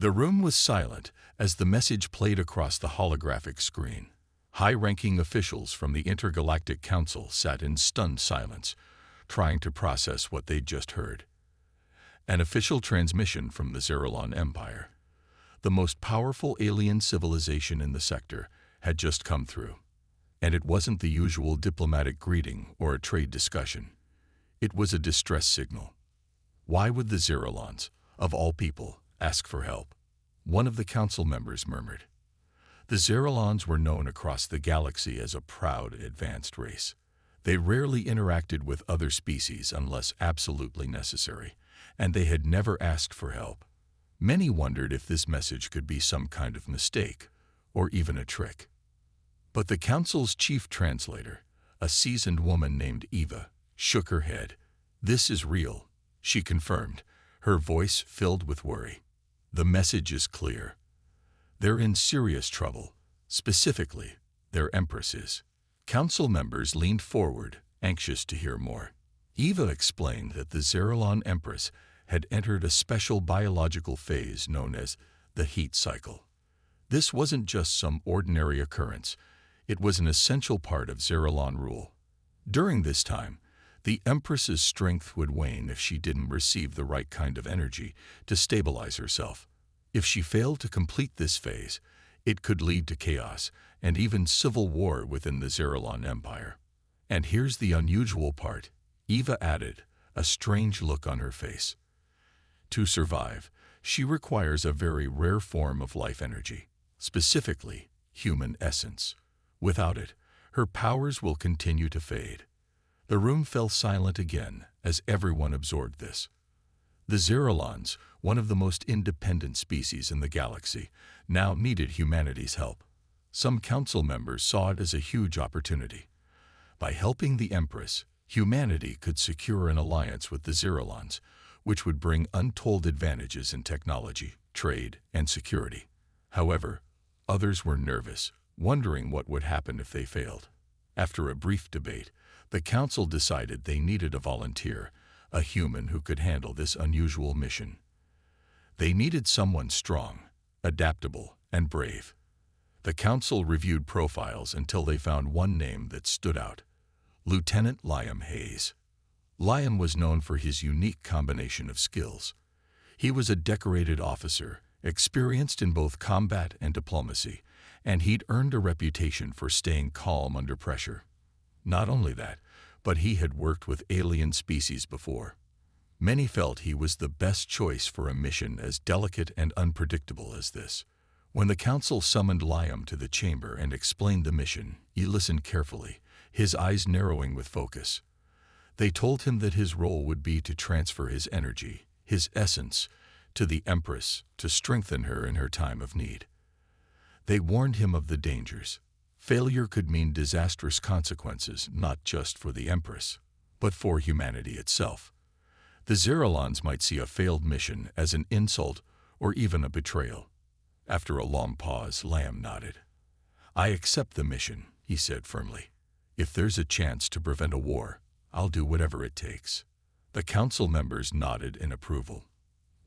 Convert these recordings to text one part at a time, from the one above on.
The room was silent as the message played across the holographic screen. High-ranking officials from the Intergalactic Council sat in stunned silence, trying to process what they'd just heard. An official transmission from the Zeralon Empire, the most powerful alien civilization in the sector, had just come through. And it wasn't the usual diplomatic greeting or a trade discussion. It was a distress signal. Why would the Zeralons, of all people, ask for help? One of the council members murmured. The Zeralons were known across the galaxy as a proud, advanced race. They rarely interacted with other species unless absolutely necessary, and they had never asked for help. Many wondered if this message could be some kind of mistake, or even a trick. But the council's chief translator, a seasoned woman named Eva, shook her head. "This is real," she confirmed, her voice filled with worry. "The message is clear. They're in serious trouble. Specifically, their Empress is." Council members leaned forward, anxious to hear more. Eva explained that the Zeralon Empress had entered a special biological phase known as the heat cycle. This wasn't just some ordinary occurrence. It was an essential part of Zeralon rule. During this time, the Empress's strength would wane if she didn't receive the right kind of energy to stabilize herself. If she failed to complete this phase, it could lead to chaos and even civil war within the Zeralon Empire. And here's the unusual part, Eva added, a strange look on her face. To survive, she requires a very rare form of life energy, specifically human essence. Without it, her powers will continue to fade. The room fell silent again as everyone absorbed this. The Zeralons, one of the most independent species in the galaxy, now needed humanity's help. Some council members saw it as a huge opportunity. By helping the Empress, humanity could secure an alliance with the Zeralons, which would bring untold advantages in technology, trade, and security. However, others were nervous, wondering what would happen if they failed. After a brief debate, the council decided they needed a volunteer, a human who could handle this unusual mission. They needed someone strong, adaptable, and brave. The council reviewed profiles until they found one name that stood out: Lieutenant Liam Hayes. Liam was known for his unique combination of skills. He was a decorated officer, experienced in both combat and diplomacy, and he'd earned a reputation for staying calm under pressure. Not only that, but he had worked with alien species before. Many felt he was the best choice for a mission as delicate and unpredictable as this. When the council summoned Liam to the chamber and explained the mission, he listened carefully, his eyes narrowing with focus. They told him that his role would be to transfer his energy, his essence, to the Empress to strengthen her in her time of need. They warned him of the dangers. Failure could mean disastrous consequences not just for the Empress, but for humanity itself. The Zeralons might see a failed mission as an insult or even a betrayal. After a long pause, Liam nodded. "I accept the mission," he said firmly. "If there's a chance to prevent a war, I'll do whatever it takes." The council members nodded in approval.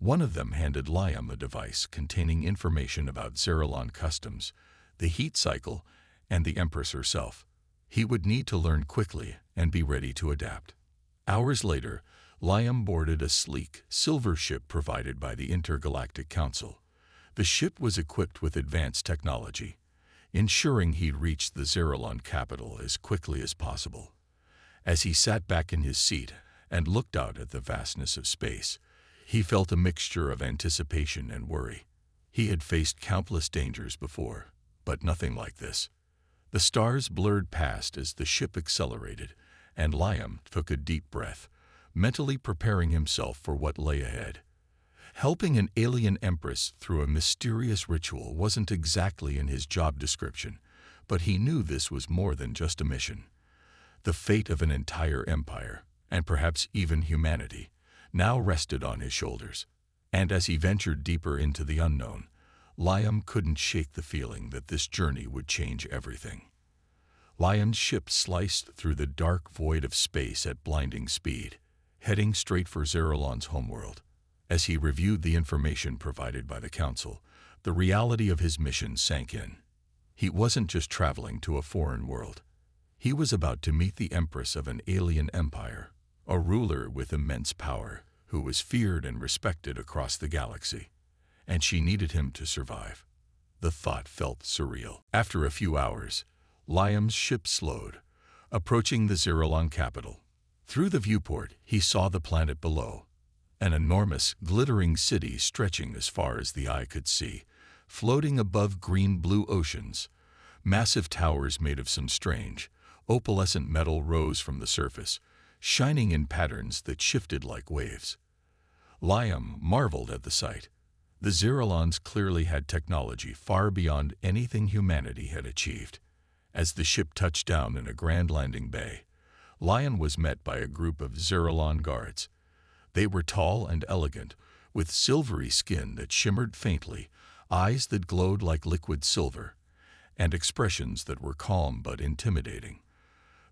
One of them handed Liam a device containing information about Zeralon customs, the heat cycle, and the Empress herself. He would need to learn quickly and be ready to adapt. Hours later, Liam boarded a sleek, silver ship provided by the Intergalactic Council. The ship was equipped with advanced technology, ensuring he'd reach the Zeralon capital as quickly as possible. As he sat back in his seat and looked out at the vastness of space, he felt a mixture of anticipation and worry. He had faced countless dangers before, but nothing like this. The stars blurred past as the ship accelerated, and Liam took a deep breath, mentally preparing himself for what lay ahead. Helping an alien Empress through a mysterious ritual wasn't exactly in his job description, but he knew this was more than just a mission. The fate of an entire empire, and perhaps even humanity, now rested on his shoulders. And as he ventured deeper into the unknown, Liam couldn't shake the feeling that this journey would change everything. Liam's ship sliced through the dark void of space at blinding speed, heading straight for Zeralon's homeworld. As he reviewed the information provided by the council, the reality of his mission sank in. He wasn't just traveling to a foreign world. He was about to meet the Empress of an alien empire, a ruler with immense power who was feared and respected across the galaxy. And she needed him to survive. The thought felt surreal. After a few hours, Liam's ship slowed, approaching the Zeralon capital. Through the viewport, he saw the planet below, an enormous, glittering city stretching as far as the eye could see, floating above green-blue oceans. Massive towers made of some strange, opalescent metal rose from the surface, shining in patterns that shifted like waves. Liam marveled at the sight. The Zeralons clearly had technology far beyond anything humanity had achieved. As the ship touched down in a grand landing bay, Liam was met by a group of Zeralon guards. They were tall and elegant, with silvery skin that shimmered faintly, eyes that glowed like liquid silver, and expressions that were calm but intimidating.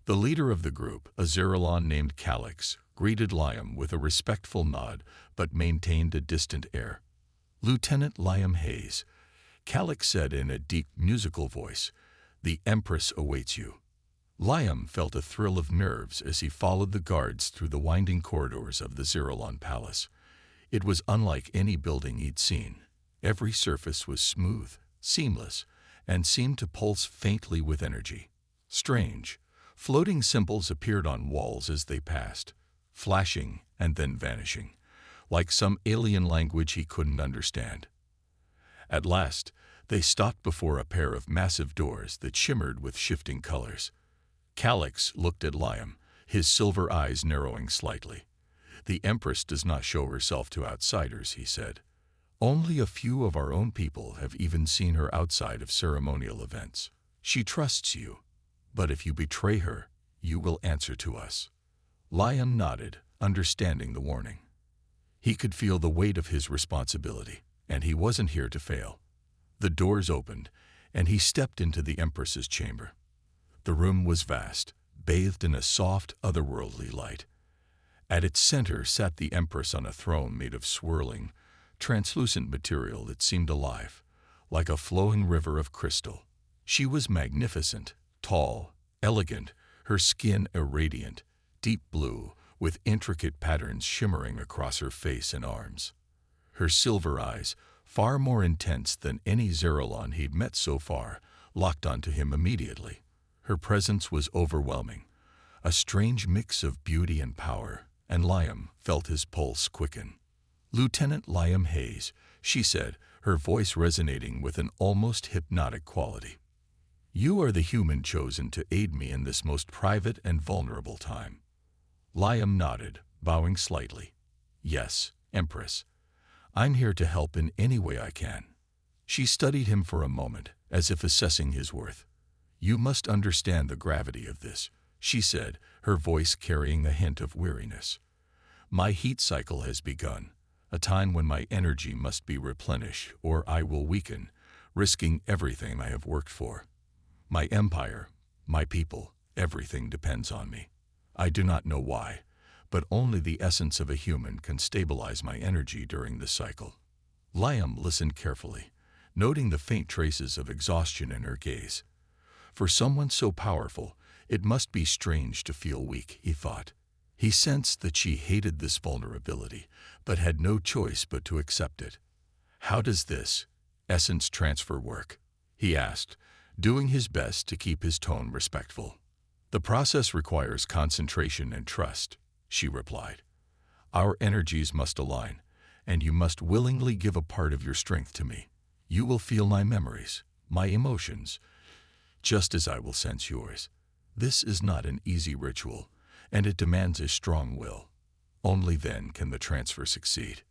The leader of the group, a Zeralon named Calix, greeted Liam with a respectful nod but maintained a distant air. "Lieutenant Liam Hayes," Calix said in a deep, musical voice, "the Empress awaits you." Liam felt a thrill of nerves as he followed the guards through the winding corridors of the Zeralon Palace. It was unlike any building he'd seen. Every surface was smooth, seamless, and seemed to pulse faintly with energy. Strange, floating symbols appeared on walls as they passed, flashing and then vanishing, like some alien language he couldn't understand. At last, they stopped before a pair of massive doors that shimmered with shifting colors. Calix looked at Liam, his silver eyes narrowing slightly. "The Empress does not show herself to outsiders," he said. "Only a few of our own people have even seen her outside of ceremonial events. She trusts you, but if you betray her, you will answer to us." Liam nodded, understanding the warning. He could feel the weight of his responsibility, and he wasn't here to fail. The doors opened, and he stepped into the Empress's chamber. The room was vast, bathed in a soft, otherworldly light. At its center sat the Empress on a throne made of swirling, translucent material that seemed alive, like a flowing river of crystal. She was magnificent, tall, elegant, her skin irradiant, deep blue, with intricate patterns shimmering across her face and arms. Her silver eyes, far more intense than any Zeralon he'd met so far, locked onto him immediately. Her presence was overwhelming, a strange mix of beauty and power, and Liam felt his pulse quicken. "Lieutenant Liam Hayes," she said, her voice resonating with an almost hypnotic quality. "You are the human chosen to aid me in this most private and vulnerable time." Liam nodded, bowing slightly. "Yes, Empress. I'm here to help in any way I can." She studied him for a moment, as if assessing his worth. "You must understand the gravity of this," she said, her voice carrying a hint of weariness. "My heat cycle has begun, a time when my energy must be replenished or I will weaken, risking everything I have worked for. My empire, my people, everything depends on me. I do not know why, but only the essence of a human can stabilize my energy during this cycle." Liam listened carefully, noting the faint traces of exhaustion in her gaze. For someone so powerful, it must be strange to feel weak, he thought. He sensed that she hated this vulnerability, but had no choice but to accept it. "How does this essence transfer work?" he asked, doing his best to keep his tone respectful. "The process requires concentration and trust," she replied. "Our energies must align, and you must willingly give a part of your strength to me. You will feel my memories, my emotions, just as I will sense yours. This is not an easy ritual, and it demands a strong will. Only then can the transfer succeed."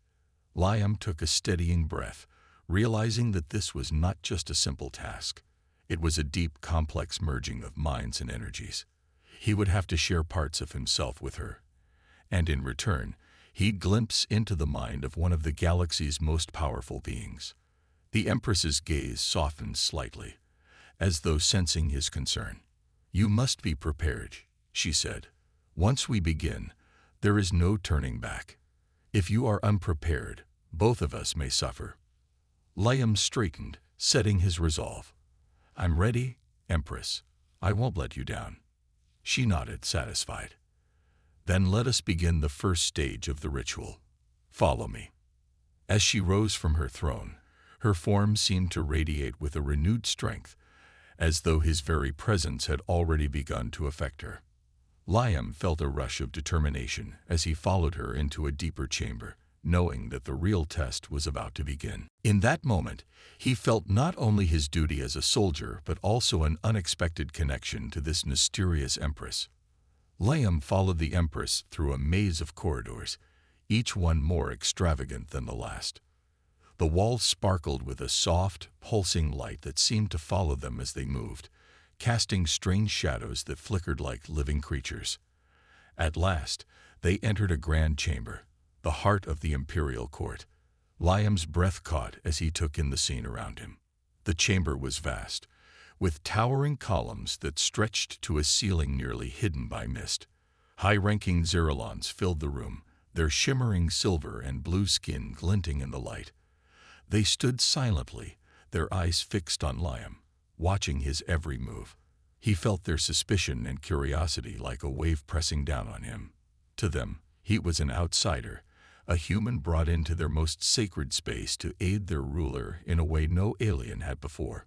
Liam took a steadying breath, realizing that this was not just a simple task. It was a deep, complex merging of minds and energies. He would have to share parts of himself with her, and in return, he'd glimpse into the mind of one of the galaxy's most powerful beings. The Empress's gaze softened slightly, as though sensing his concern. "You must be prepared," she said. "Once we begin, there is no turning back. If you are unprepared, both of us may suffer. Liam straightened, setting his resolve. I'm ready, Empress. I won't let you down. She nodded, satisfied. Then let us begin the first stage of the ritual. Follow me. As she rose from her throne, her form seemed to radiate with a renewed strength, as though his very presence had already begun to affect her. Liam felt a rush of determination as he followed her into a deeper chamber, knowing that the real test was about to begin. In that moment, he felt not only his duty as a soldier but also an unexpected connection to this mysterious Empress. Liam followed the Empress through a maze of corridors, each one more extravagant than the last. The walls sparkled with a soft, pulsing light that seemed to follow them as they moved, casting strange shadows that flickered like living creatures. At last, they entered a grand chamber, the heart of the imperial court. Liam's breath caught as he took in the scene around him. The chamber was vast, with towering columns that stretched to a ceiling nearly hidden by mist. High-ranking Zerolons filled the room, their shimmering silver and blue skin glinting in the light. They stood silently, their eyes fixed on Liam, watching his every move. He felt their suspicion and curiosity like a wave pressing down on him. To them, he was an outsider, a human brought into their most sacred space to aid their ruler in a way no alien had before.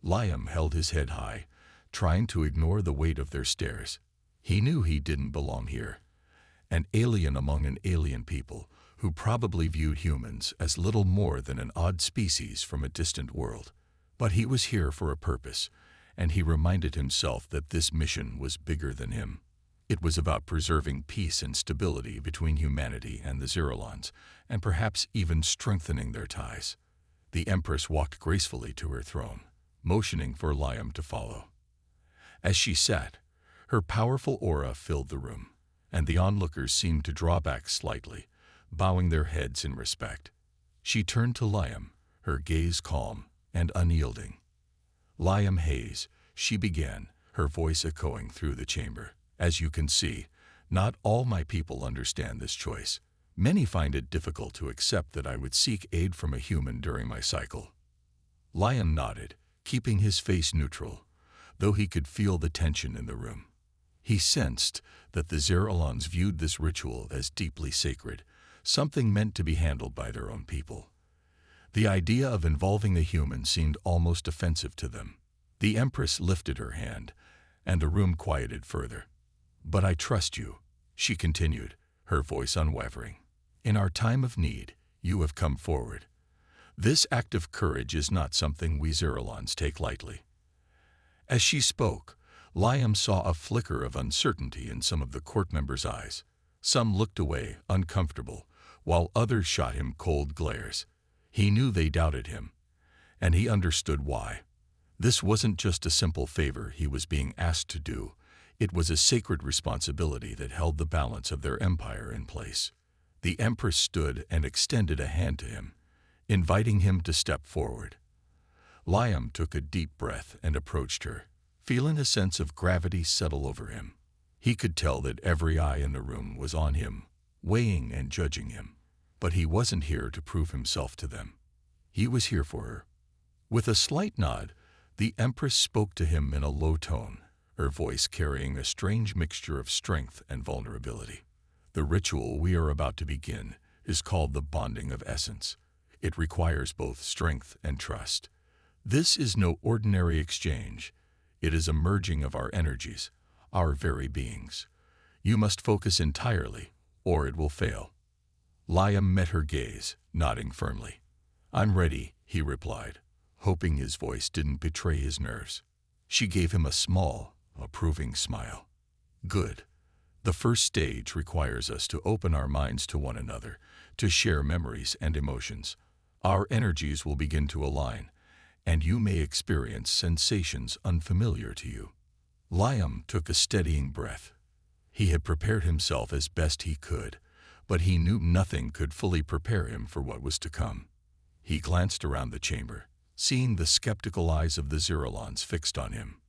Liam held his head high, trying to ignore the weight of their stares. He knew he didn't belong here, an alien among an alien people who probably viewed humans as little more than an odd species from a distant world. But he was here for a purpose, and he reminded himself that this mission was bigger than him. It was about preserving peace and stability between humanity and the Zerolons, and perhaps even strengthening their ties. The Empress walked gracefully to her throne, motioning for Liam to follow. As she sat, her powerful aura filled the room, and the onlookers seemed to draw back slightly, bowing their heads in respect. She turned to Liam, her gaze calm and unyielding. Liam Hayes, she began, her voice echoing through the chamber. As you can see, not all my people understand this choice. Many find it difficult to accept that I would seek aid from a human during my cycle. Liam nodded, keeping his face neutral, though he could feel the tension in the room. He sensed that the Zerolons viewed this ritual as deeply sacred, something meant to be handled by their own people. The idea of involving a human seemed almost offensive to them. The Empress lifted her hand, and the room quieted further. "But I trust you," she continued, her voice unwavering. "In our time of need, you have come forward. This act of courage is not something we Zerolons take lightly." As she spoke, Liam saw a flicker of uncertainty in some of the court members' eyes. Some looked away, uncomfortable, while others shot him cold glares. He knew they doubted him, and he understood why. This wasn't just a simple favor he was being asked to do. It was a sacred responsibility that held the balance of their empire in place. The Empress stood and extended a hand to him, inviting him to step forward. Liam took a deep breath and approached her, feeling a sense of gravity settle over him. He could tell that every eye in the room was on him, weighing and judging him. But he wasn't here to prove himself to them. He was here for her. With a slight nod, the Empress spoke to him in a low tone, her voice carrying a strange mixture of strength and vulnerability. "The ritual we are about to begin is called the bonding of essence. It requires both strength and trust. This is no ordinary exchange. It is a merging of our energies, our very beings. You must focus entirely, or it will fail." Liam met her gaze, nodding firmly. "I'm ready," he replied, hoping his voice didn't betray his nerves. She gave him a small, approving smile. "Good. The first stage requires us to open our minds to one another, to share memories and emotions. Our energies will begin to align, and you may experience sensations unfamiliar to you." Liam took a steadying breath. He had prepared himself as best he could, but he knew nothing could fully prepare him for what was to come. He glanced around the chamber, seeing the skeptical eyes of the Zerolons fixed on him.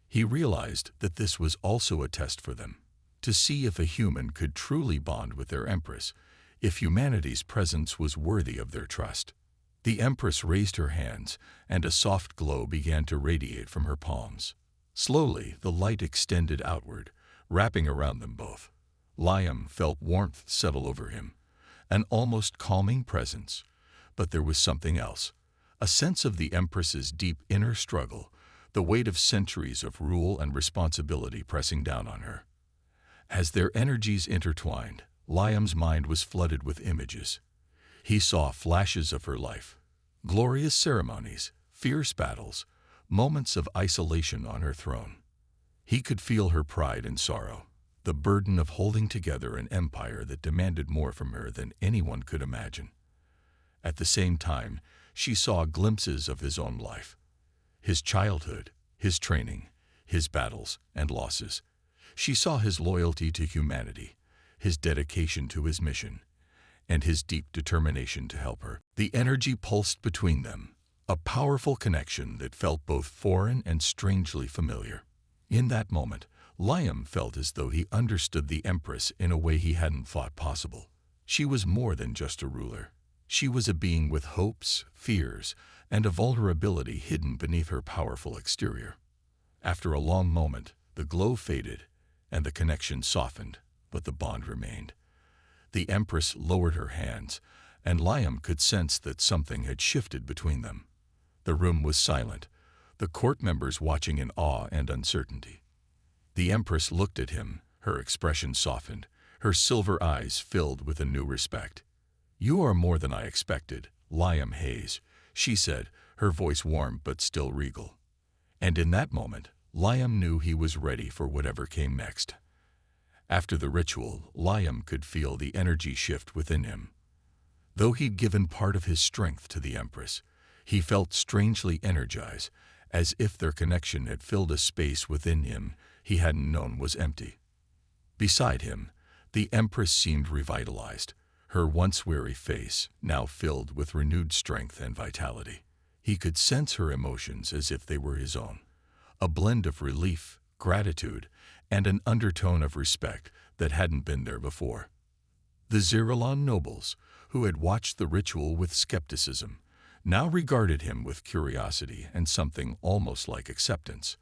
He realized that this was also a test for them. To see if a human could truly bond with their Empress, if humanity's presence was worthy of their trust. The Empress raised her hands, and a soft glow began to radiate from her palms. Slowly, the light extended outward, wrapping around them both. Liam felt warmth settle over him, an almost calming presence. But there was something else, a sense of the Empress's deep inner struggle, the weight of centuries of rule and responsibility pressing down on her. As their energies intertwined, Liam's mind was flooded with images. He saw flashes of her life, glorious ceremonies, fierce battles, moments of isolation on her throne. He could feel her pride and sorrow, the burden of holding together an empire that demanded more from her than anyone could imagine. At the same time, she saw glimpses of his own life, his childhood, his training, his battles and losses. She saw his loyalty to humanity, his dedication to his mission, and his deep determination to help her. The energy pulsed between them, a powerful connection that felt both foreign and strangely familiar. In that moment, Liam felt as though he understood the Empress in a way he hadn't thought possible. She was more than just a ruler. She was a being with hopes, fears, and a vulnerability hidden beneath her powerful exterior. After a long moment, the glow faded, and the connection softened, but the bond remained. The Empress lowered her hands, and Liam could sense that something had shifted between them. The room was silent, the court members watching in awe and uncertainty. The Empress looked at him, her expression softened, her silver eyes filled with a new respect. "You are more than I expected, Liam Hayes," she said, her voice warm but still regal. And in that moment, Liam knew he was ready for whatever came next. After the ritual, Liam could feel the energy shift within him. Though he'd given part of his strength to the Empress, he felt strangely energized, as if their connection had filled a space within him he hadn't known was empty. Beside him, the Empress seemed revitalized, her once weary face now filled with renewed strength and vitality. He could sense her emotions as if they were his own, a blend of relief, gratitude, and an undertone of respect that hadn't been there before. The Zeralon nobles, who had watched the ritual with skepticism, now regarded him with curiosity and something almost like acceptance.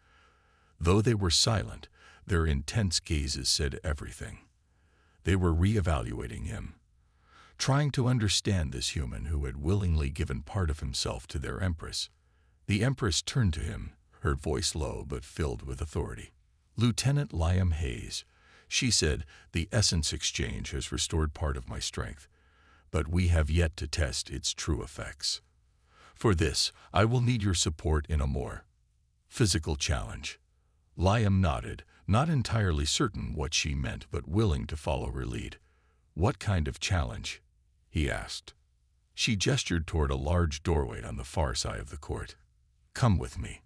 Though they were silent, their intense gazes said everything. They were re-evaluating him, trying to understand this human who had willingly given part of himself to their Empress. The Empress turned to him, her voice low but filled with authority. "Lieutenant Liam Hayes," she said, "the essence exchange has restored part of my strength, but we have yet to test its true effects. For this, I will need your support in a more physical challenge." Liam nodded, not entirely certain what she meant but willing to follow her lead. "What kind of challenge?" he asked. She gestured toward a large doorway on the far side of the court. "Come with me.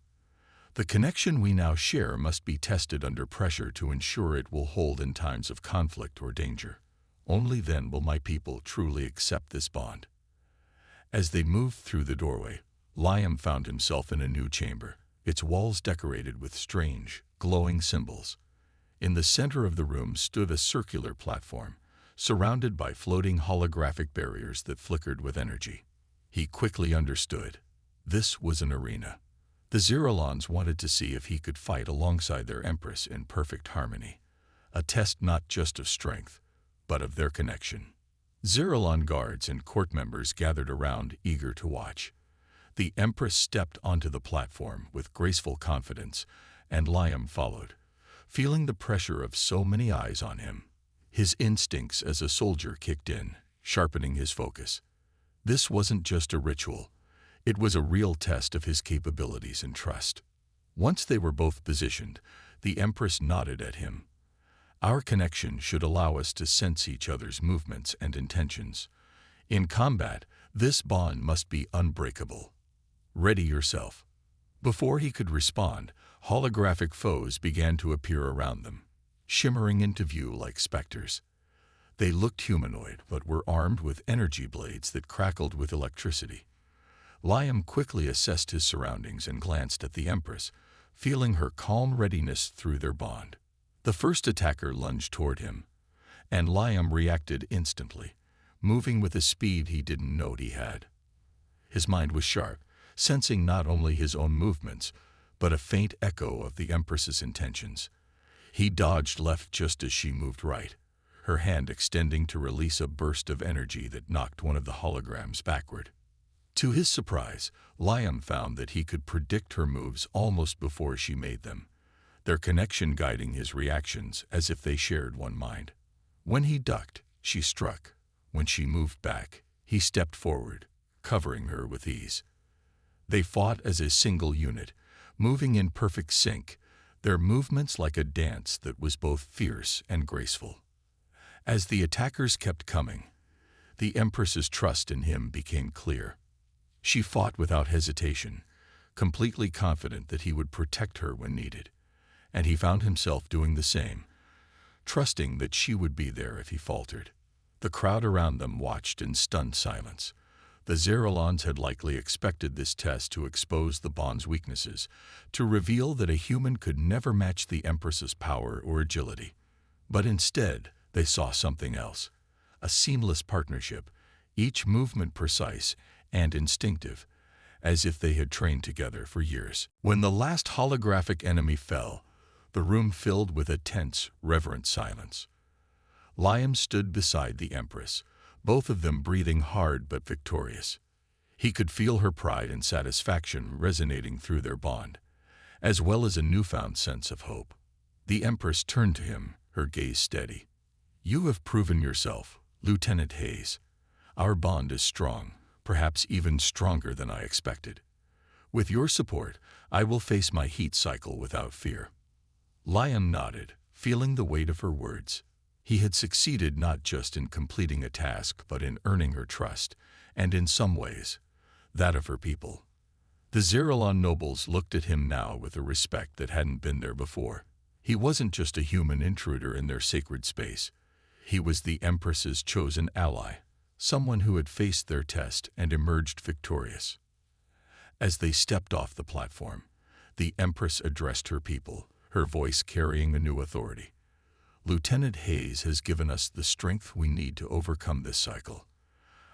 The connection we now share must be tested under pressure to ensure it will hold in times of conflict or danger. Only then will my people truly accept this bond." As they moved through the doorway, Liam found himself in a new chamber, its walls decorated with strange, glowing symbols. In the center of the room stood a circular platform, surrounded by floating holographic barriers that flickered with energy. He quickly understood. This was an arena. The Zeralons wanted to see if he could fight alongside their Empress in perfect harmony, a test not just of strength, but of their connection. Zeralon guards and court members gathered around, eager to watch. The Empress stepped onto the platform with graceful confidence, and Liam followed, feeling the pressure of so many eyes on him. His instincts as a soldier kicked in, sharpening his focus. This wasn't just a ritual. It was a real test of his capabilities and trust. Once they were both positioned, the Empress nodded at him. "Our connection should allow us to sense each other's movements and intentions. In combat, this bond must be unbreakable. Ready yourself." Before he could respond, holographic foes began to appear around them, shimmering into view like specters. They looked humanoid but were armed with energy blades that crackled with electricity. Liam quickly assessed his surroundings and glanced at the Empress, feeling her calm readiness through their bond. The first attacker lunged toward him, and Liam reacted instantly, moving with a speed he didn't know he had. His mind was sharp, sensing not only his own movements, but a faint echo of the Empress's intentions. He dodged left just as she moved right, her hand extending to release a burst of energy that knocked one of the holograms backward. To his surprise, Liam found that he could predict her moves almost before she made them, their connection guiding his reactions as if they shared one mind. When he ducked, she struck. When she moved back, he stepped forward, covering her with ease. They fought as a single unit, moving in perfect sync, their movements like a dance that was both fierce and graceful. As the attackers kept coming, the Empress's trust in him became clear. She fought without hesitation, completely confident that he would protect her when needed, and he found himself doing the same, trusting that she would be there if he faltered. The crowd around them watched in stunned silence. The Zerolons had likely expected this test to expose the bond's weaknesses, to reveal that a human could never match the Empress's power or agility. But instead, they saw something else, a seamless partnership, each movement precise and instinctive, as if they had trained together for years. When the last holographic enemy fell, the room filled with a tense, reverent silence. Liam stood beside the Empress, both of them breathing hard but victorious. He could feel her pride and satisfaction resonating through their bond, as well as a newfound sense of hope. The Empress turned to him, her gaze steady. "You have proven yourself, Lieutenant Hayes. Our bond is strong, perhaps even stronger than I expected. With your support, I will face my heat cycle without fear." Liam nodded, feeling the weight of her words. He had succeeded not just in completing a task, but in earning her trust, and in some ways, that of her people. The Zerolon nobles looked at him now with a respect that hadn't been there before. He wasn't just a human intruder in their sacred space. He was the Empress's chosen ally, someone who had faced their test and emerged victorious. As they stepped off the platform, the Empress addressed her people, her voice carrying a new authority. "Lieutenant Hayes has given us the strength we need to overcome this cycle.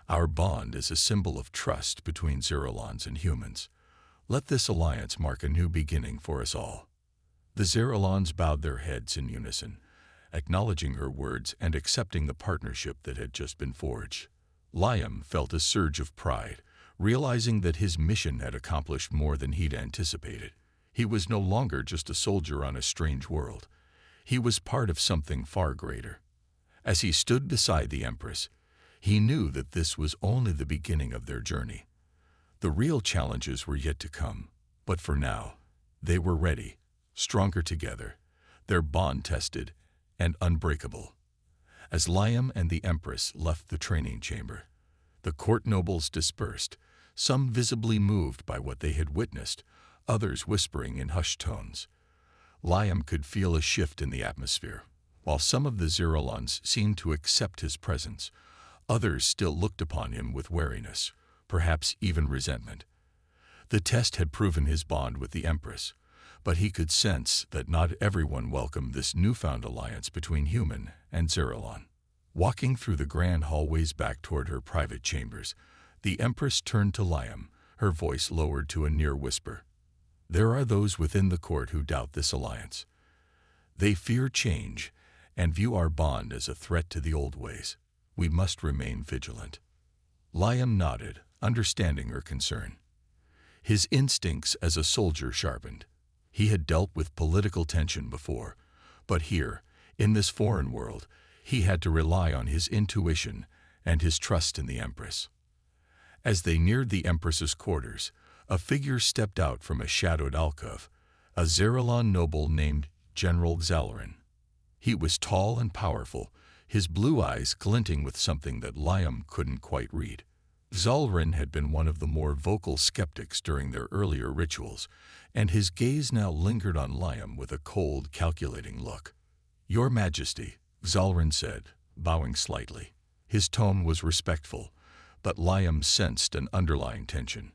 Our bond is a symbol of trust between Zerolons and humans. Let this alliance mark a new beginning for us all." The Zerolons bowed their heads in unison, acknowledging her words and accepting the partnership that had just been forged. Liam felt a surge of pride, realizing that his mission had accomplished more than he'd anticipated. He was no longer just a soldier on a strange world. He was part of something far greater. As he stood beside the Empress, he knew that this was only the beginning of their journey. The real challenges were yet to come, but for now, they were ready, stronger together, their bond tested and unbreakable. As Liam and the Empress left the training chamber, the court nobles dispersed, some visibly moved by what they had witnessed, others whispering in hushed tones. Liam could feel a shift in the atmosphere. While some of the Zerolons seemed to accept his presence, others still looked upon him with wariness, perhaps even resentment. The test had proven his bond with the Empress, but he could sense that not everyone welcomed this newfound alliance between human and Zerolon. Walking through the grand hallways back toward her private chambers, the Empress turned to Liam, her voice lowered to a near whisper. "There are those within the court who doubt this alliance. They fear change and view our bond as a threat to the old ways. We must remain vigilant." Liam nodded, understanding her concern. His instincts as a soldier sharpened. He had dealt with political tension before, but here, in this foreign world, he had to rely on his intuition and his trust in the Empress. As they neared the Empress's quarters, a figure stepped out from a shadowed alcove, a Zerolon noble named General Zalrin. He was tall and powerful, his blue eyes glinting with something that Liam couldn't quite read. Zalrin had been one of the more vocal skeptics during their earlier rituals, and his gaze now lingered on Liam with a cold, calculating look. "Your Majesty," Zalrin said, bowing slightly. His tone was respectful, but Liam sensed an underlying tension.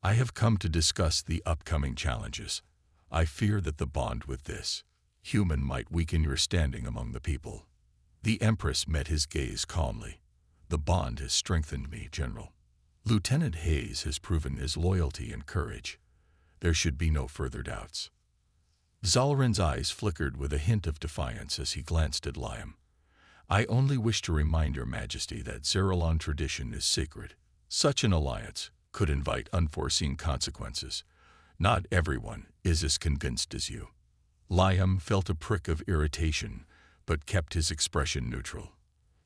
"I have come to discuss the upcoming challenges. I fear that the bond with this human might weaken your standing among the people." The Empress met his gaze calmly. The bond has strengthened me, General. Lieutenant Hayes has proven his loyalty and courage. There should be no further doubts. Zalarin's eyes flickered with a hint of defiance as he glanced at Liam. I only wish to remind your Majesty that Zeralon tradition is sacred. Such an alliance could invite unforeseen consequences. Not everyone is as convinced as you. Liam felt a prick of irritation, but kept his expression neutral.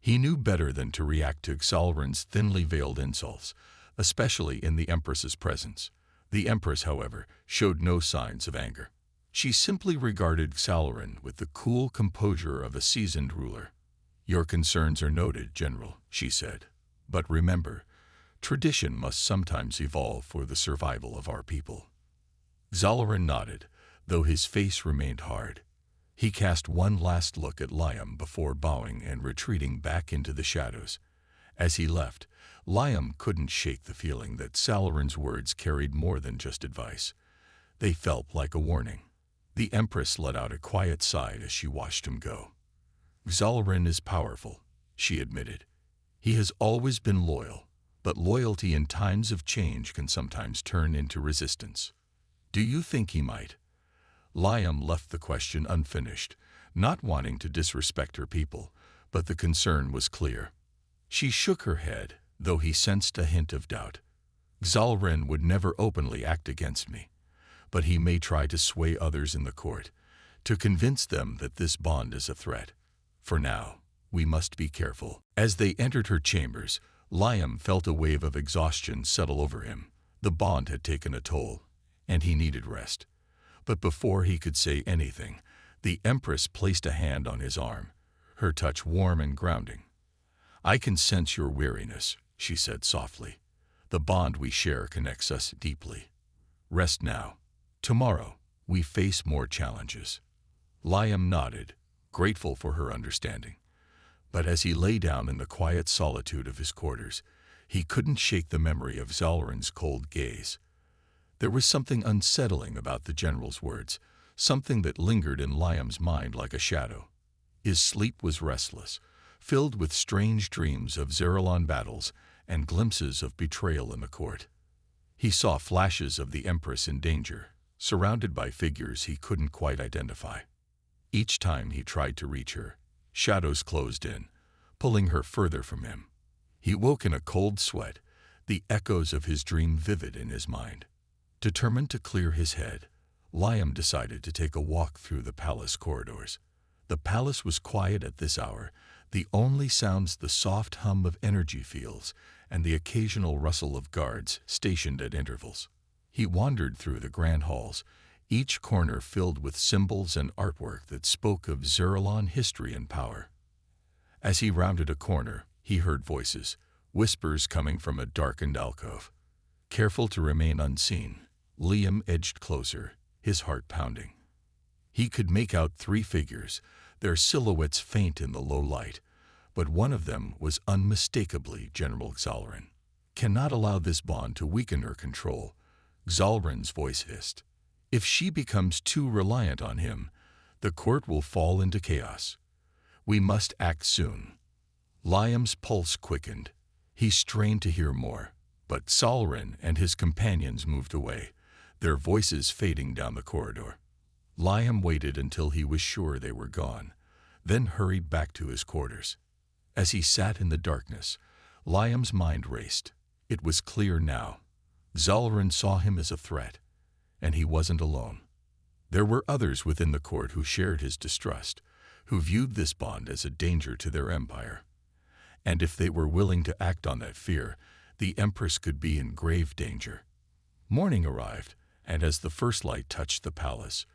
He knew better than to react to Zalarin's thinly veiled insults, especially in the Empress's presence. The Empress, however, showed no signs of anger. She simply regarded Zalarin with the cool composure of a seasoned ruler. Your concerns are noted, General, she said. But remember, tradition must sometimes evolve for the survival of our people. Zalarin nodded, though his face remained hard. He cast one last look at Liam before bowing and retreating back into the shadows. As he left, Liam couldn't shake the feeling that Zalarin's words carried more than just advice. They felt like a warning. The Empress let out a quiet sigh as she watched him go. Zalarin is powerful, she admitted. He has always been loyal, but loyalty in times of change can sometimes turn into resistance. Do you think he might? Liam left the question unfinished, not wanting to disrespect her people, but the concern was clear. She shook her head, though he sensed a hint of doubt. Zalarin would never openly act against me, but he may try to sway others in the court, to convince them that this bond is a threat. For now, we must be careful. As they entered her chambers, Liam felt a wave of exhaustion settle over him. The bond had taken a toll, and he needed rest. But before he could say anything, the Empress placed a hand on his arm, her touch warm and grounding. I can sense your weariness, she said softly. The bond we share connects us deeply. Rest now. Tomorrow, we face more challenges. Liam nodded, grateful for her understanding. But as he lay down in the quiet solitude of his quarters, he couldn't shake the memory of Zalarin's cold gaze. There was something unsettling about the general's words, something that lingered in Liam's mind like a shadow. His sleep was restless, filled with strange dreams of Zeralon battles and glimpses of betrayal in the court. He saw flashes of the Empress in danger, surrounded by figures he couldn't quite identify. Each time he tried to reach her, shadows closed in, pulling her further from him. He woke in a cold sweat, the echoes of his dream vivid in his mind. Determined to clear his head, Liam decided to take a walk through the palace corridors. The palace was quiet at this hour, the only sounds the soft hum of energy fields and the occasional rustle of guards stationed at intervals. He wandered through the grand halls, each corner filled with symbols and artwork that spoke of Zeralon history and power. As he rounded a corner, he heard voices, whispers coming from a darkened alcove. Careful to remain unseen, Liam edged closer, his heart pounding. He could make out 3 figures, their silhouettes faint in the low light, but one of them was unmistakably General Zalarin. Cannot allow this bond to weaken her control, Zalarin's voice hissed. If she becomes too reliant on him, the court will fall into chaos. We must act soon. Liam's pulse quickened. He strained to hear more, but Zalarin and his companions moved away, their voices fading down the corridor. Liam waited until he was sure they were gone, then hurried back to his quarters. As he sat in the darkness, Liam's mind raced. It was clear now. Zalarin saw him as a threat, and he wasn't alone. There were others within the court who shared his distrust, who viewed this bond as a danger to their empire. And if they were willing to act on that fear, the Empress could be in grave danger. Morning arrived, and as the first light touched the palace,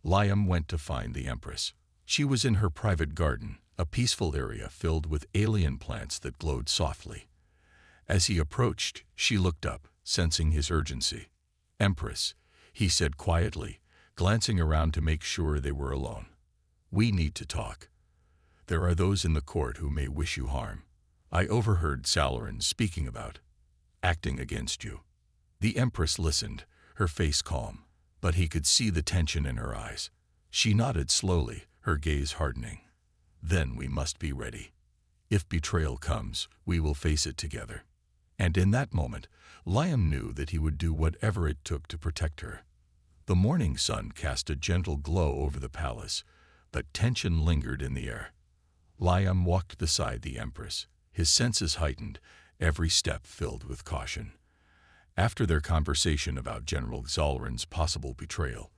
Liam went to find the Empress. She was in her private garden, a peaceful area filled with alien plants that glowed softly. As he approached, she looked up, sensing his urgency. "Empress," he said quietly, glancing around to make sure they were alone. "We need to talk. There are those in the court who may wish you harm. I overheard Zalarin speaking about acting against you." The Empress listened, her face calm, but he could see the tension in her eyes. She nodded slowly, her gaze hardening. "Then we must be ready. If betrayal comes, we will face it together. And in that moment, Liam knew that he would do whatever it took to protect her. The morning sun cast a gentle glow over the palace, but tension lingered in the air. Liam walked beside the Empress, his senses heightened, every step filled with caution. After their conversation about General Xalrin's possible betrayal,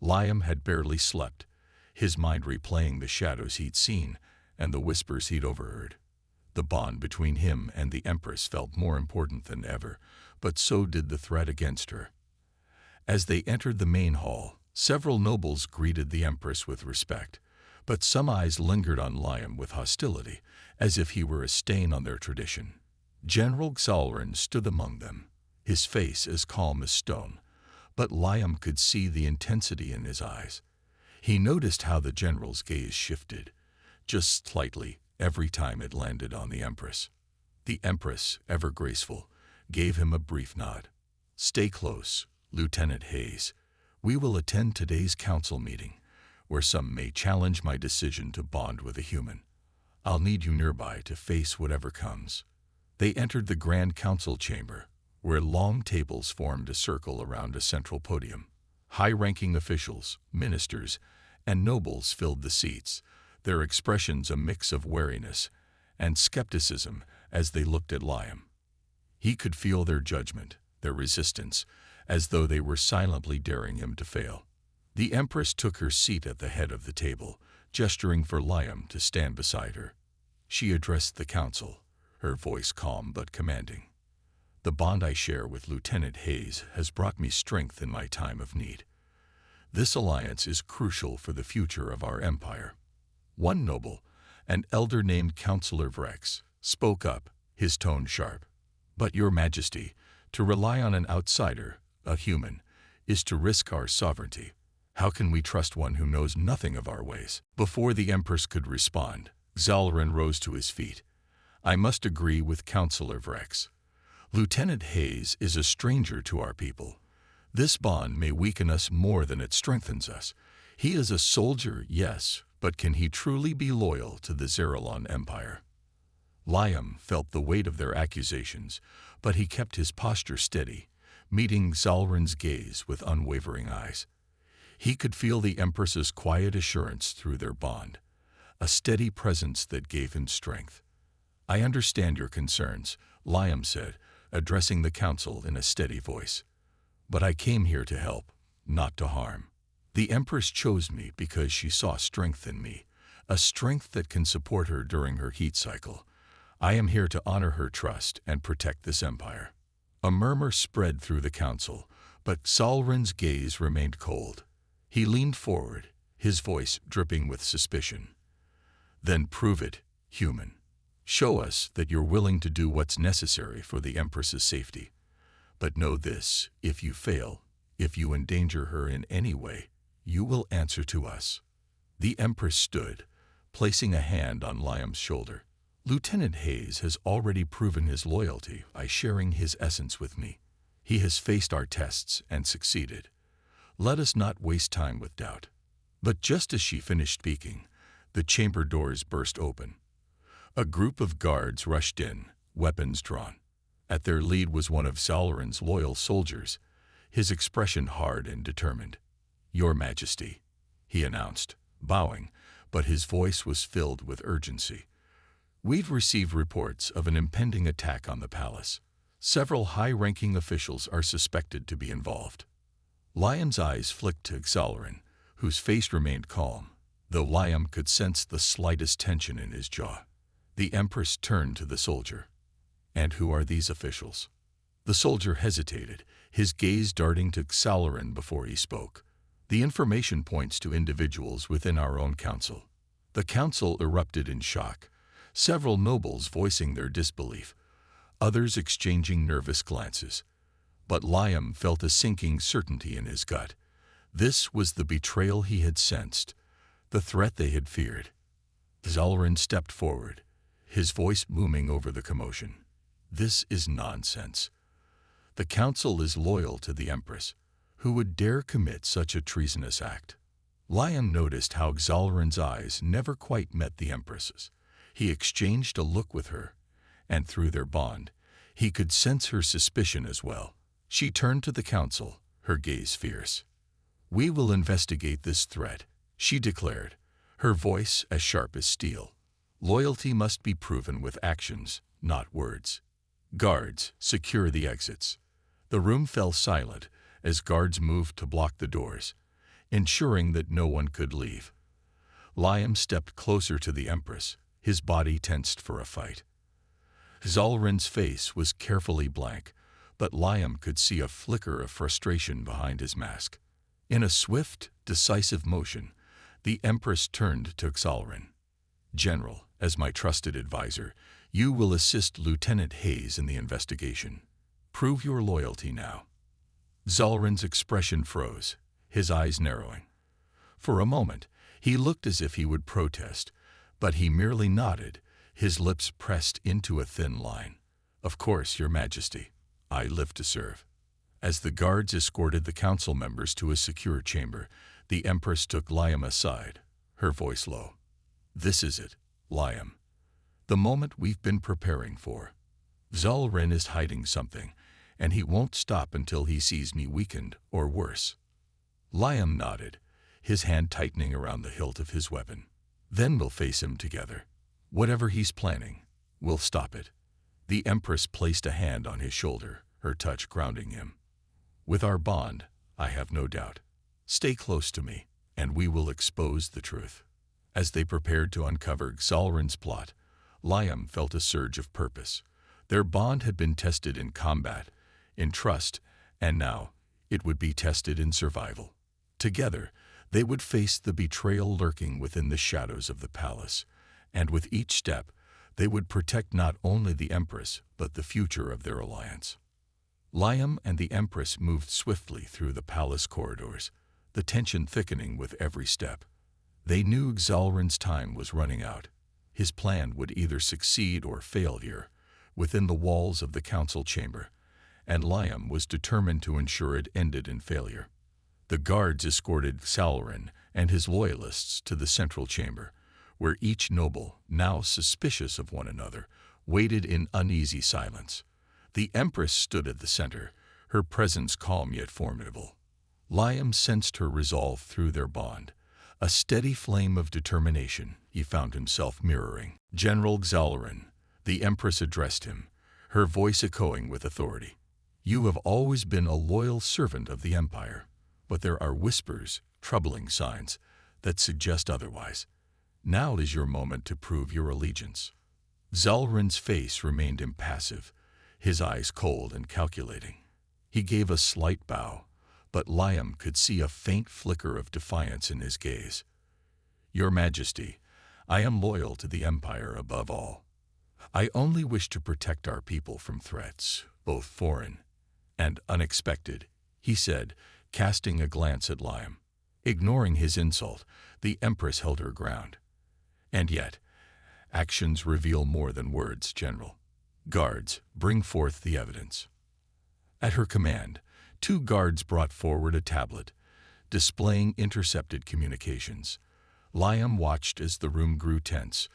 Liam had barely slept, his mind replaying the shadows he'd seen and the whispers he'd overheard. The bond between him and the Empress felt more important than ever, but so did the threat against her. As they entered the main hall, several nobles greeted the Empress with respect, but some eyes lingered on Liam with hostility, as if he were a stain on their tradition. General Xalrin stood among them, his face as calm as stone, but Liam could see the intensity in his eyes. He noticed how the general's gaze shifted, just slightly, every time it landed on the Empress. The Empress, ever graceful, gave him a brief nod. "Stay close, Lieutenant Hayes. We will attend today's council meeting, where some may challenge my decision to bond with a human. I'll need you nearby to face whatever comes." They entered the Grand Council chamber, where long tables formed a circle around a central podium. High-ranking officials, ministers, and nobles filled the seats, their expressions a mix of wariness and skepticism as they looked at Liam. He could feel their judgment, their resistance, as though they were silently daring him to fail. The Empress took her seat at the head of the table, gesturing for Liam to stand beside her. She addressed the council, her voice calm but commanding. "The bond I share with Lieutenant Hayes has brought me strength in my time of need. This alliance is crucial for the future of our empire." One noble, an elder named Councillor Vrex, spoke up, his tone sharp. "But Your Majesty, to rely on an outsider, a human, is to risk our sovereignty. How can we trust one who knows nothing of our ways?" Before the Empress could respond, Xalrin rose to his feet. "I must agree with Councillor Vrex. Lieutenant Hayes is a stranger to our people. This bond may weaken us more than it strengthens us. He is a soldier, yes, but can he truly be loyal to the Xeralon Empire?" Liam felt the weight of their accusations, but he kept his posture steady, meeting Xalrin's gaze with unwavering eyes. He could feel the Empress's quiet assurance through their bond, a steady presence that gave him strength. "I understand your concerns," Liam said, addressing the council in a steady voice. "But I came here to help, not to harm. The Empress chose me because she saw strength in me, a strength that can support her during her heat cycle. I am here to honor her trust and protect this empire." A murmur spread through the council, but Xalrin's gaze remained cold. He leaned forward, his voice dripping with suspicion. "Then prove it, human. Show us that you're willing to do what's necessary for the Empress's safety. But know this, if you fail, if you endanger her in any way, you will answer to us." The Empress stood, placing a hand on Liam's shoulder. "Lieutenant Hayes has already proven his loyalty by sharing his essence with me. He has faced our tests and succeeded. Let us not waste time with doubt." But just as she finished speaking, the chamber doors burst open. A group of guards rushed in, weapons drawn. At their lead was one of Xalrin's loyal soldiers, his expression hard and determined. "Your Majesty," he announced, bowing, but his voice was filled with urgency. "We've received reports of an impending attack on the palace. Several high-ranking officials are suspected to be involved." Liam's eyes flicked to Xalrin, whose face remained calm, though Liam could sense the slightest tension in his jaw. The Empress turned to the soldier. "And who are these officials?" The soldier hesitated, his gaze darting to Xalrin before he spoke. "The information points to individuals within our own council." The council erupted in shock, several nobles voicing their disbelief, others exchanging nervous glances. But Liam felt a sinking certainty in his gut. This was the betrayal he had sensed, the threat they had feared. Xalrin stepped forward, his voice booming over the commotion. "This is nonsense. The council is loyal to the Empress. Who would dare commit such a treasonous act?" Liam noticed how Xalrin's eyes never quite met the Empress's. He exchanged a look with her, and through their bond, he could sense her suspicion as well. She turned to the council, her gaze fierce. "We will investigate this threat," she declared, her voice as sharp as steel. "Loyalty must be proven with actions, not words. Guards, secure the exits." The room fell silent as guards moved to block the doors, ensuring that no one could leave. Liam stepped closer to the Empress, his body tensed for a fight. Zalrin's face was carefully blank, but Liam could see a flicker of frustration behind his mask. In a swift, decisive motion, the Empress turned to Zalrin. "General, as my trusted advisor, you will assist Lieutenant Hayes in the investigation. Prove your loyalty now." Zalrin's expression froze, his eyes narrowing. For a moment, he looked as if he would protest, but he merely nodded, his lips pressed into a thin line. "Of course, Your Majesty. I live to serve." As the guards escorted the council members to a secure chamber, the Empress took Liam aside, her voice low. "This is it, Liam. The moment we've been preparing for. Zalrin is hiding something, and he won't stop until he sees me weakened or worse." Liam nodded, his hand tightening around the hilt of his weapon. "Then we'll face him together. Whatever he's planning, we'll stop it." The Empress placed a hand on his shoulder, her touch grounding him. "With our bond, I have no doubt. Stay close to me, and we will expose the truth." As they prepared to uncover Zalrin's plot, Liam felt a surge of purpose. Their bond had been tested in combat, in trust, and now it would be tested in survival. Together, they would face the betrayal lurking within the shadows of the palace, and with each step, they would protect not only the Empress, but the future of their alliance. Liam and the Empress moved swiftly through the palace corridors, the tension thickening with every step. They knew Zalrin's time was running out. His plan would either succeed or fail here, within the walls of the council chamber, and Liam was determined to ensure it ended in failure. The guards escorted Zalrin and his loyalists to the central chamber, where each noble, now suspicious of one another, waited in uneasy silence. The Empress stood at the center, her presence calm yet formidable. Liam sensed her resolve through their bond, a steady flame of determination he found himself mirroring. "General Zalrin," the Empress addressed him, her voice echoing with authority. "You have always been a loyal servant of the Empire, but there are whispers, troubling signs, that suggest otherwise. Now is your moment to prove your allegiance." Zalrin's face remained impassive, his eyes cold and calculating. He gave a slight bow, but Liam could see a faint flicker of defiance in his gaze. "Your Majesty, I am loyal to the Empire above all. I only wish to protect our people from threats, both foreign and unexpected," he said, casting a glance at Liam. Ignoring his insult, the Empress held her ground. "And yet, actions reveal more than words, General. Guards, bring forth the evidence." At her command, 2 guards brought forward a tablet, displaying intercepted communications. Liam watched as the room grew tense,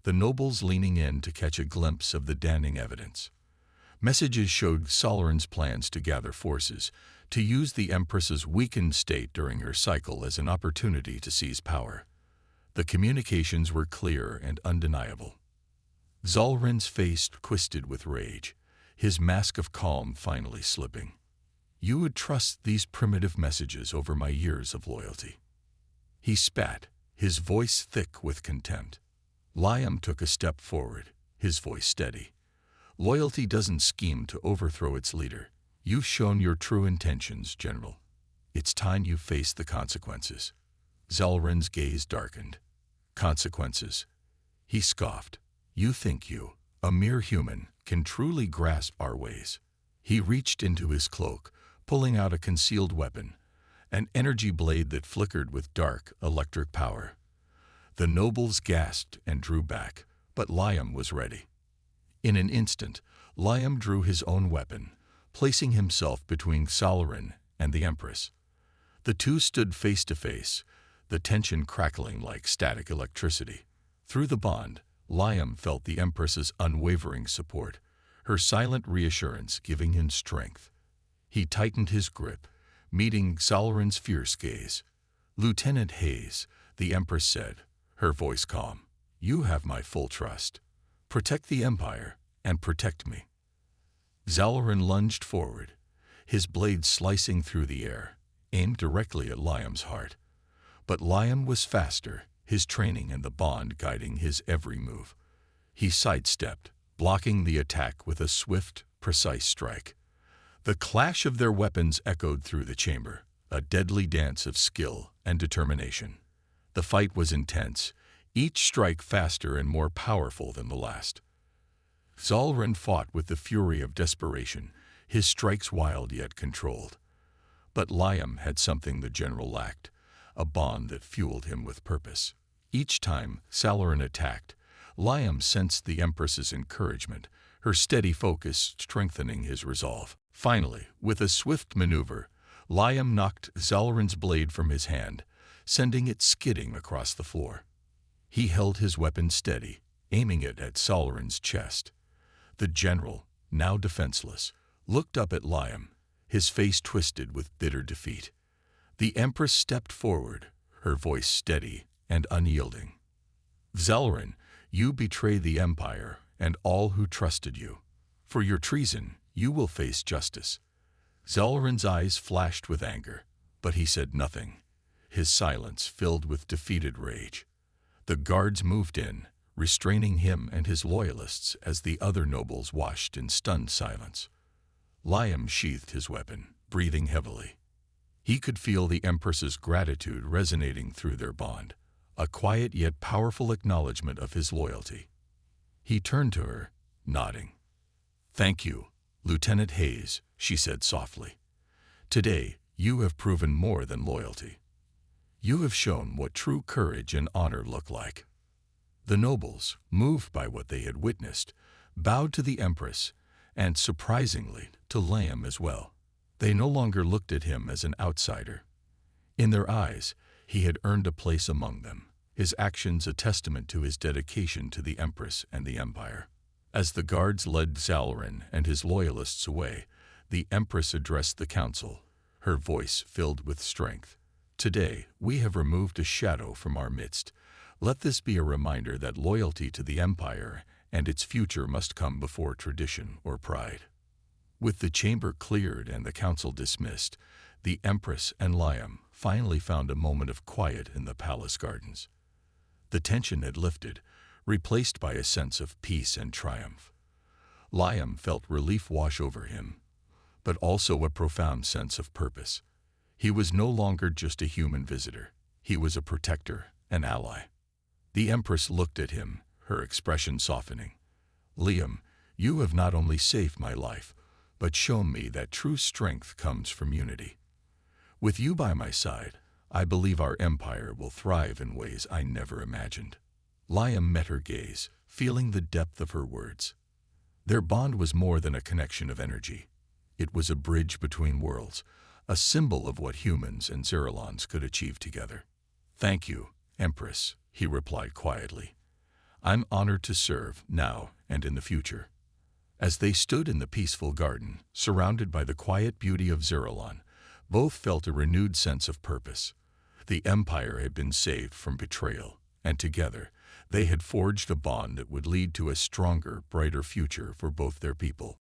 the nobles leaning in to catch a glimpse of the damning evidence. Messages showed Zalrin's plans to gather forces, to use the Empress's weakened state during her cycle as an opportunity to seize power. The communications were clear and undeniable. Zalrin's face twisted with rage, his mask of calm finally slipping. "You would trust these primitive messages over my years of loyalty." He spat, his voice thick with contempt. Liam took a step forward, his voice steady. "Loyalty doesn't scheme to overthrow its leader. You've shown your true intentions, General. It's time you face the consequences." Zalrin's gaze darkened. "Consequences?" He scoffed. "You think you, a mere human, can truly grasp our ways?" He reached into his cloak, pulling out a concealed weapon, an energy blade that flickered with dark, electric power. The nobles gasped and drew back, but Liam was ready. In an instant, Liam drew his own weapon, placing himself between Zalrin and the Empress. The two stood face to face, the tension crackling like static electricity. Through the bond, Liam felt the Empress's unwavering support, her silent reassurance giving him strength. He tightened his grip, meeting Zalrin's fierce gaze. "Lieutenant Hayes," the Empress said, her voice calm, "you have my full trust. Protect the Empire, and protect me." Zalrin lunged forward, his blade slicing through the air, aimed directly at Liam's heart. But Liam was faster, his training and the bond guiding his every move. He sidestepped, blocking the attack with a swift, precise strike. The clash of their weapons echoed through the chamber, a deadly dance of skill and determination. The fight was intense, each strike faster and more powerful than the last. Zalrin fought with the fury of desperation, his strikes wild yet controlled. But Liam had something the general lacked, a bond that fueled him with purpose. Each time Zalrin attacked, Liam sensed the Empress's encouragement, her steady focus strengthening his resolve. Finally, with a swift maneuver, Liam knocked Zalrin's blade from his hand, sending it skidding across the floor. He held his weapon steady, aiming it at Zalrin's chest. The general, now defenseless, looked up at Liam, his face twisted with bitter defeat. The Empress stepped forward, her voice steady and unyielding. "Zalrin, you betray the Empire and all who trusted you. For your treason, you will face justice." Zalrin's eyes flashed with anger, but he said nothing, his silence filled with defeated rage. The guards moved in, restraining him and his loyalists as the other nobles watched in stunned silence. Liam sheathed his weapon, breathing heavily. He could feel the Empress's gratitude resonating through their bond, a quiet yet powerful acknowledgement of his loyalty. He turned to her, nodding. "Thank you, Lieutenant Hayes," she said softly. "Today, you have proven more than loyalty. You have shown what true courage and honor look like." The nobles, moved by what they had witnessed, bowed to the Empress and, surprisingly, to Liam as well. They no longer looked at him as an outsider. In their eyes, he had earned a place among them, his actions a testament to his dedication to the Empress and the Empire. As the guards led Zalrin and his loyalists away, the Empress addressed the council, her voice filled with strength. "Today, we have removed a shadow from our midst. Let this be a reminder that loyalty to the Empire and its future must come before tradition or pride." With the chamber cleared and the council dismissed, the Empress and Liam finally found a moment of quiet in the palace gardens. The tension had lifted, replaced by a sense of peace and triumph. Liam felt relief wash over him, but also a profound sense of purpose. He was no longer just a human visitor. He was a protector, an ally. The Empress looked at him, her expression softening. "Liam, you have not only saved my life, but shown me that true strength comes from unity. With you by my side, I believe our empire will thrive in ways I never imagined." Liam met her gaze, feeling the depth of her words. Their bond was more than a connection of energy. It was a bridge between worlds, a symbol of what humans and Zeralons could achieve together. "Thank you, Empress," he replied quietly. "I'm honored to serve, now and in the future." As they stood in the peaceful garden, surrounded by the quiet beauty of Zeralon, both felt a renewed sense of purpose. The Empire had been saved from betrayal, and together, they had forged a bond that would lead to a stronger, brighter future for both their people.